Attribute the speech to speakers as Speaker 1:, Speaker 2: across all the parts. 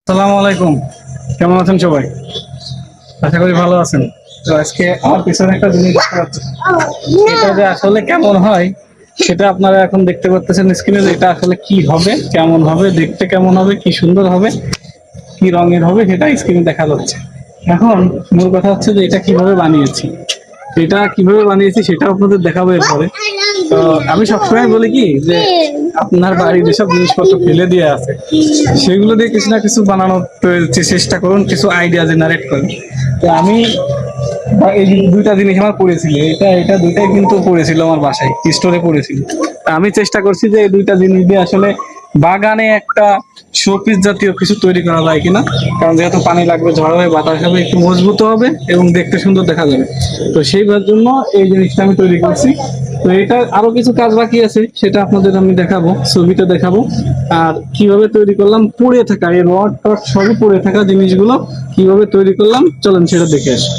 Speaker 1: সালাম আলাইকুম। কেমন আছেন সবাই? আশা করি ভালো আছেন। তো আজকে আমার পিছনে একটা জিনিস দেখতে পাচ্ছেন, এটা যে আসলে কেমন হয় সেটা আপনারা এখন দেখতে পাচ্ছেন স্ক্রিনে। যে এটা আসলে কি হবে, কেমন হবে, দেখতে কেমন হবে, কি সুন্দর হবে, কি রঙের হবে, সেটা স্ক্রিনে দেখা যাচ্ছে। এখন মূল কথা হচ্ছে যে এটা কিভাবে বানিয়েছি, সেটা আপনাদের দেখাবো এরপরে। তো আমি সবসময় বলি কি যে আপনার বাড়ির যেসব জিনিসপত্র ফেলে দিয়ে আছে সেগুলো দিয়ে কিছু না কিছু বানানোর চেষ্টা করুন, কিছু আইডিয়া জেনারেট করুন। তো আমি এই দুইটা জিনিস আমার পড়েছিল, এটা এটা দুইটাই কিন্তু পড়েছিল আমার বাসায়, স্টোরে পড়েছিল। তা আমি চেষ্টা করছি যে এই দুইটা জিনিস দিয়ে আসলে বাগানে একটা শোপিস জাতীয় কিছু তৈরি করা যায় কিনা। কারণ যেহেতু পানি লাগবে, ঝড় হবে, বাতাস হবে, একটু মজবুত হবে এবং দেখতে সুন্দর দেখা যাবে। তো সেইবার জন্য এই জিনিসটা আমি তৈরি করছি। তো এটা আরো কিছু কাজ বাকি আছে, সেটা আপনাদের আমি দেখাবো, ছবিতে দেখাবো। আর কিভাবে তৈরি করলাম, পড়ে থাকা এই রড টড সবই পড়ে থাকা জিনিসগুলো কিভাবে তৈরি করলাম, চলেন সেটা দেখে আসি।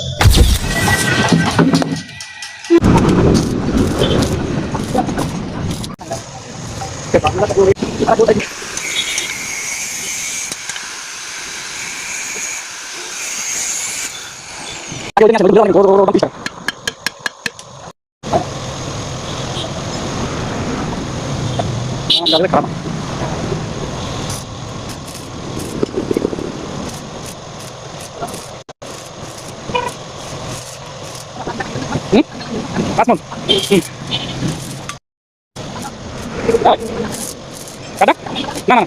Speaker 1: কাটা না না